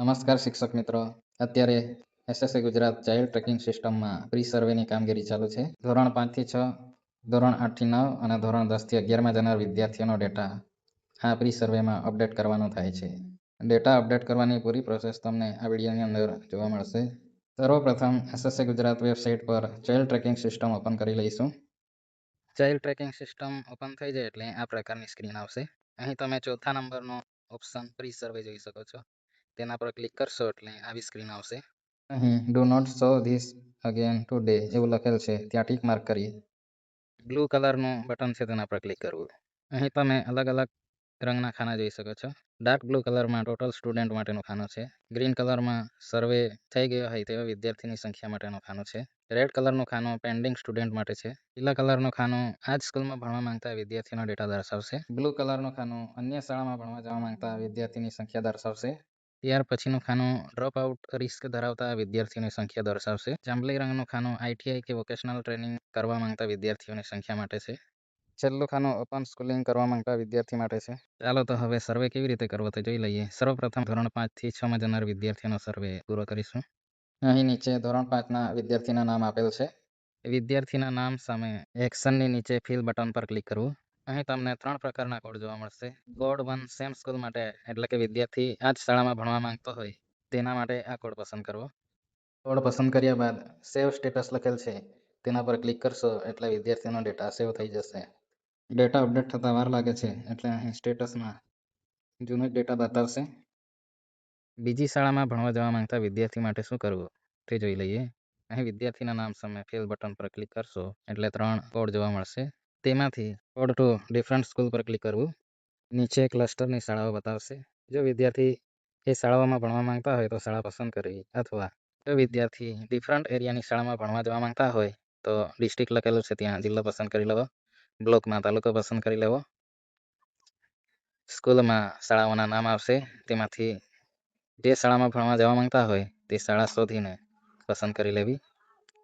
નમસ્કાર શિક્ષક મિત્રો. અત્યારે એસએસસી ગુજરાત ચાઇલ્ડ ટ્રેકિંગ સિસ્ટમમાં પ્રી સર્વેની કામગીરી ચાલુ છે. ધોરણ 5 થી 6, ધોરણ 8 થી 9 અને ધોરણ 10 થી 11માં જનાર વિદ્યાર્થીઓનો ડેટા આ પ્રી સર્વેમાં અપડેટ કરવાનો થાય છે. ડેટા અપડેટ કરવાની પૂરી પ્રોસેસ તમને આ વિડીયોની અંદર જોવા મળશે. સર્વપ્રથમ એસએસસી ગુજરાત વેબસાઇટ પર ચાઇલ્ડ ટ્રેકિંગ સિસ્ટમ ઓપન કરી લઈશું. ચાઇલ્ડ ટ્રેકિંગ સિસ્ટમ ઓપન થઈ જાય એટલે આ પ્રકારની સ્ક્રીન આવશે. અહીં તમે ચોથા નંબરનો ઓપ્શન પ્રી સર્વે જોઈ શકો છો. તેના પર ક્લિક કરશો એટલે આવી સ્ક્રીન આવશે. અહીં do not show this again today એવું લખેલ છે, ત્યાં ટીક માર્ક કરી બ્લુ કલરનું બટન છે તેના પર ક્લિક કરવું. અહીં તમે અલગ અલગ રંગના ખાના જોઈ શકો છો. ડાર્ક બ્લુ કલરમાં ટોટલ સ્ટુડન્ટ માટેનું ખાનું છે. ગ્રીન કલરમાં સર્વે થઈ ગયો હોય તેવા વિદ્યાર્થીની સંખ્યા માટેનું ખાનું છે. રેડ કલરનું ખાનું પેન્ડિંગ સ્ટુડન્ટ માટે છે. લીલા કલરનું ખાનું આ જ સ્કૂલમાં ભણવા માંગતા વિદ્યાર્થીનો ડેટા દર્શાવશે. બ્લુ કલરનું ખાનું અન્ય શાળામાં ભણવા જવા માંગતા વિદ્યાર્થીની સંખ્યા દર્શાવશે. ત્યાર પછીનું ખાનું ડ્રોપ આઉટ રિસ્ક ધરાવતા વિદ્યાર્થીઓની સંખ્યા દર્શાવશે. જાંબલી રંગનું ખાનું આઈટીઆઈ કે વોકેશનલ ટ્રેનિંગ કરવા માંગતા વિદ્યાર્થીઓની સંખ્યા માટે છે. છેલ્લું ખાનું ઓપન સ્કૂલિંગ કરવા માંગતા વિદ્યાર્થી માટે છે. ચાલો તો હવે સર્વે કેવી રીતે કરવો તે જોઈ લઈએ. સર્વપ્રથમ ધોરણ 5 થી 6 માં જનાર વિદ્યાર્થીઓનો સર્વે પૂરો કરીશું. અહીં નીચે ધોરણ 5ના વિદ્યાર્થીના નામ આપેલ છે. વિદ્યાર્થીના નામ સામે એક્શનની નીચે ફિલ બટન પર ક્લિક કરવું. અહીં તમને 3 પ્રકારના કોડ જોવા મળશે. કોડ 1 સેમ સ્કૂલ માટે, એટલે કે વિદ્યાર્થી આ જ શાળામાં ભણવા માંગતો હોય તેના માટે આ કોડ પસંદ કરવો. કોડ પસંદ કર્યા બાદ સેવ સ્ટેટસ લખેલ છે તેના પર ક્લિક કરશો એટલે વિદ્યાર્થીનો ડેટા સેવ થઈ જશે. ડેટા અપડેટ થતાં વાર લાગે છે એટલે અહીં સ્ટેટસમાં જૂનો ડેટા બતાવશે. બીજી શાળામાં ભણવા જવા માંગતા વિદ્યાર્થી માટે શું કરવું તે જોઈ લઈએ. અહીં વિદ્યાર્થીના નામ સામે ફિલ બટન પર ક્લિક કરશો એટલે 3 કોડ જોવા મળશે. તેમાંથી કોડ 2 ડિફરન્ટ સ્કૂલ પર ક્લિક કરવું. નીચે ક્લસ્ટરની શાળાઓ બતાવશે. જો વિદ્યાર્થી એ શાળાઓમાં ભણવા માંગતા હોય તો શાળા પસંદ કરવી, અથવા જો વિદ્યાર્થી ડિફરન્ટ એરિયાની શાળામાં ભણવા જવા માંગતા હોય તો ડિસ્ટ્રિક્ટ લખેલું છે ત્યાં જિલ્લો પસંદ કરી લેવો. બ્લોકમાં તાલુકો પસંદ કરી લેવો. સ્કૂલમાં શાળાઓના નામ આવશે, તેમાંથી જે શાળામાં ભણવા જવા માંગતા હોય તે શાળા શોધીને પસંદ કરી લેવી.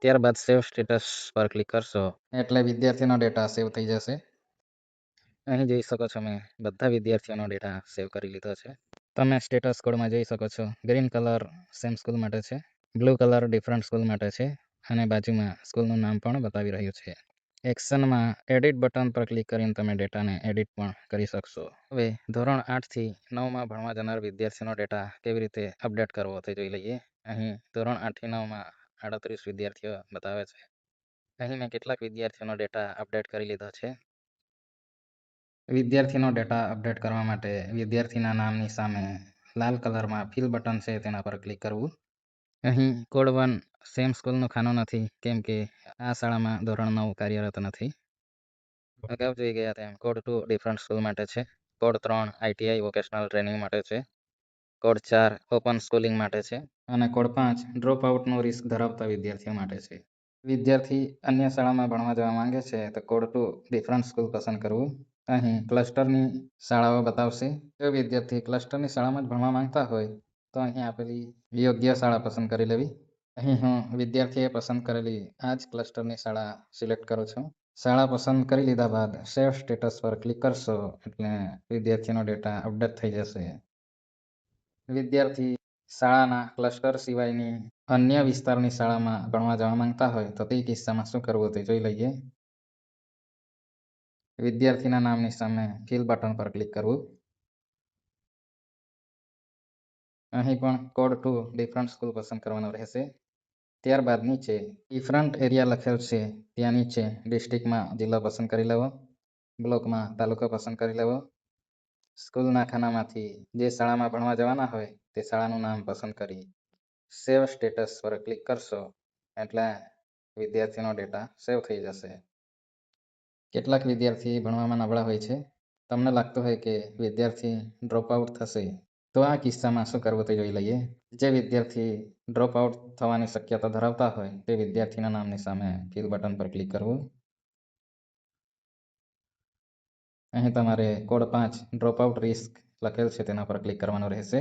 ત્યારબાદ સેવ સ્ટેટસ પર ક્લિક કરશો એટલે વિદ્યાર્થીનો ડેટા સેવ થઈ જશે. અહીં જોઈ શકો છો મેં બધા વિદ્યાર્થીઓનો ડેટા સેવ કરી લીધો છે. તમે સ્ટેટસ કોડમાં જોઈ શકો છો ગ્રીન કલર સેમ સ્કૂલ માટે છે, બ્લુ કલર ડિફરન્ટ સ્કૂલ માટે છે અને બાજુમાં સ્કૂલનું નામ પણ બતાવી રહ્યું છે. એક્શનમાં એડિટ બટન પર ક્લિક કરીને તમે ડેટાને એડિટ પણ કરી શકશો. હવે ધોરણ 8 થી 9માં ભણવા જનાર વિદ્યાર્થીનો ડેટા કેવી રીતે અપડેટ કરવો તે જોઈ લઈએ. અહીં ધોરણ 8 થી 9માં 38 વિદ્યાર્થીઓ બતાવે છે. અહીં મેં કેટલાક વિદ્યાર્થીઓનો ડેટા અપડેટ કરી લીધો છે. વિદ્યાર્થીનો ડેટા અપડેટ કરવા માટે વિદ્યાર્થીના નામની સામે લાલ કલરમાં ફિલ બટન છે તેના પર ક્લિક કરવું. અહીં કોડ 1 સેમ સ્કૂલનું ખાનું નથી, કેમ કે આ શાળામાં ધોરણ 9 કાર્યરત નથી. અગાઉ જોઈ ગયા તેમ કોડ 2 ડિફરન્ટ સ્કૂલ માટે છે, કોડ 3 આઈટીઆઈ વોકેશનલ ટ્રેનિંગ માટે છે, કોડ 4 ઓપન સ્કૂલિંગ માટે છે અને કોડ 5 ડ્રોપ આઉટનું રિસ્ક ધરાવતા વિદ્યાર્થીઓ માટે છે. વિદ્યાર્થી અન્ય શાળામાં ભણવા જવા માંગે છે તો કોડ 2 ડિફરન્ટ સ્કૂલ પસંદ કરવું. અહીં ક્લસ્ટરની શાળાઓ બતાવશે. જો વિદ્યાર્થી ક્લસ્ટરની શાળામાં જ ભણવા માંગતા હોય તો અહીં આપેલી યોગ્ય શાળા પસંદ કરી લેવી. અહીં હું વિદ્યાર્થીએ પસંદ કરેલી આ જ ક્લસ્ટરની શાળા સિલેક્ટ કરું છું. શાળા પસંદ કરી લીધા બાદ સેવ સ્ટેટસ પર ક્લિક કરશો એટલે વિદ્યાર્થીનો ડેટા અપડેટ થઈ જશે. વિદ્યાર્થી શાળાના ક્લસ્ટર સિવાયની અન્ય વિસ્તારની શાળામાં ભણવા જવા માંગતા હોય તો તે કિસ્સામાં શું કરવું તે જોઈ લઈએ. વિદ્યાર્થીના નામની સામે ફિલ બટન પર ક્લિક કરવું. અહીં પણ કોડ 2 ડિફરન્ટ સ્કૂલ પસંદ કરવાનો રહેશે. ત્યારબાદ નીચે ડિફરન્ટ એરિયા લખેલ છે ત્યાં નીચે ડિસ્ટ્રિક્ટમાં જિલ્લો પસંદ કરી લેવો, બ્લોકમાં તાલુકો પસંદ કરી લેવો. સ્કૂલના ખાનામાંથી જે શાળામાં ભણવા જવાના હોય તે શાળાનું નામ પસંદ કરી સેવ સ્ટેટસ પર ક્લિક કરશો એટલે વિદ્યાર્થીનો ડેટા સેવ થઈ જશે. કેટલાક વિદ્યાર્થી ભણવામાં નબળા હોય છે. તમને લાગતું હોય કે વિદ્યાર્થી ડ્રોપ આઉટ થશે તો આ કિસ્સામાં શું કરવું તે જોઈ લઈએ. જે વિદ્યાર્થી ડ્રોપ આઉટ થવાની શક્યતા ધરાવતા હોય તે વિદ્યાર્થીના નામની સામે ફિલ બટન પર ક્લિક કરવું. અહીં તમારે કોડ 5 ડ્રોપ આઉટ રિસ્ક લખેલ છે તેના પર ક્લિક કરવાનું રહેશે.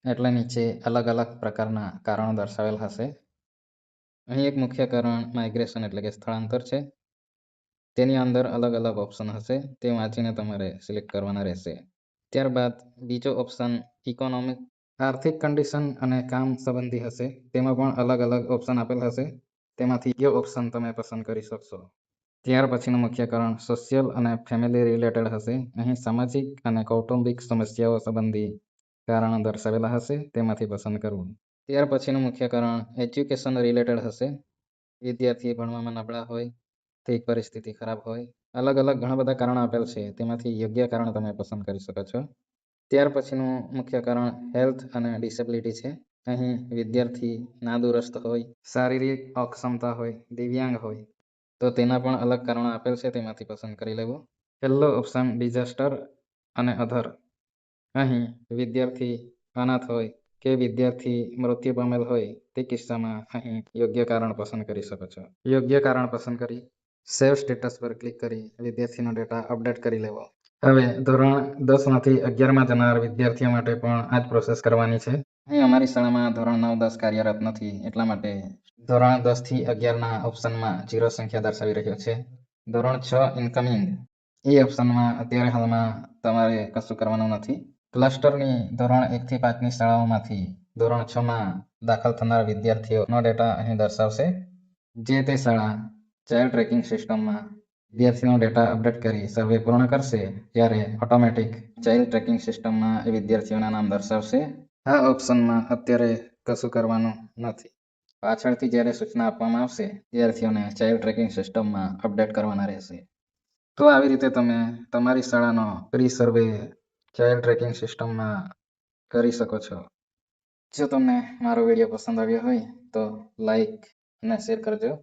એટલે નીચે અલગ અલગ પ્રકારના કારણો દર્શાવેલ હશે. અહીં એક મુખ્ય કારણ માઇગ્રેશન એટલે કે સ્થળાંતર છે. તેની અંદર અલગ અલગ ઓપ્શન હશે, તે વાંચીને તમારે સિલેક્ટ કરવાના રહેશે. ત્યારબાદ બીજો ઓપ્શન ઇકોનોમિક, આર્થિક કન્ડિશન અને કામ સંબંધી હશે. તેમાં પણ અલગ અલગ ઓપ્શન આપેલ હશે. તેમાંથી યોગ્ય ઓપ્શન તમે પસંદ કરી શકશો. ત્યાર પછીનું મુખ્ય કારણ સોશિયલ અને ફેમિલી રિલેટેડ હશે. અહીં સામાજિક અને કૌટુંબિક સમસ્યાઓ સંબંધી કારણો દર્શાવેલા હશે. તેમાંથી પસંદ કરવું. ત્યાર પછીનું મુખ્ય કારણ એજ્યુકેશન રિલેટેડ હશે. વિદ્યાર્થી ભણવામાં નબળા હોય, આર્થિક પરિસ્થિતિ ખરાબ હોય, અલગ અલગ ઘણા બધા કારણો આપેલ છે. તેમાંથી યોગ્ય કારણ તમે પસંદ કરી શકો છો. ત્યાર પછીનું મુખ્ય કારણ હેલ્થ અને ડિસેબિલિટી છે. અહીં વિદ્યાર્થી નાદુરસ્ત હોય, શારીરિક અક્ષમતા હોય, દિવ્યાંગ હોય, તો તેના પણ અલગ કારણો આપેલ છે. તેમાંથી પસંદ કરી લેવું. છેલ્લો ઓપ્શન ડિઝાસ્ટર અને અધર. અહીં વિદ્યાર્થી અનાથ હોય કે વિદ્યાર્થી મૃત્યુ પામેલ હોય, તે કિસ્સામાં અહીં યોગ્ય કારણ પસંદ કરી શકો છો. યોગ્ય કારણ પસંદ કરી સેવ સ્ટેટસ પર ક્લિક કરી વિદ્યાર્થીનો ડેટા અપડેટ કરી લેવો. હવે ધોરણ 10 માંથી 11માં જનાર વિદ્યાર્થીઓ માટે પણ આ જ પ્રોસેસ કરવાની છે. અહીં અમારી શાળામાં ધોરણ 9, 10 કાર્યરત નથી, એટલા માટે ધોરણ 10 થી 11ના ઓપ્શનમાં 0 સંખ્યા દર્શાવી રહ્યો છે. ધોરણ 6 ઇનકમિંગ એ ઓપ્શનમાં અત્યારે હાલમાં તમારે કશું કરવાનું નથી. ક્લસ્ટરની ધોરણ 1 થી 5ની શાળાઓમાંથી ધોરણ 6માં દાખલ થનાર વિદ્યાર્થીઓનો ડેટા અહીં દર્શાવશે. જે તે શાળા ચાઇલ્ડ ટ્રેકિંગ સિસ્ટમમાં વિદ્યાર્થીનો ડેટા અપડેટ કરી સર્વે પૂર્ણ કરશે ત્યારે ઓટોમેટિક ચાઇલ્ડ ટ્રેકિંગ સિસ્ટમમાં એ વિદ્યાર્થીઓના નામ દર્શાવશે. આ ઓપ્શનમાં અત્યારે કશું કરવાનું નથી. પાછળથી જ્યારે સૂચના આપવામાં આવશે, વિદ્યાર્થીઓને ચાઇલ્ડ ટ્રેકિંગ સિસ્ટમમાં અપડેટ કરવાના રહેશે. તો આવી રીતે તમે તમારી શાળાનો પ્રી સર્વે ચાઇલ્ડ ટ્રેકિંગ સિસ્ટમમાં કરી શકો છો. જો તમને મારો વિડીયો પસંદ આવ્યો હોય તો લાઈક અને શેર કરજો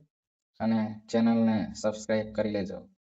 અને ચેનલને સબસ્ક્રાઈબ કરી લેજો.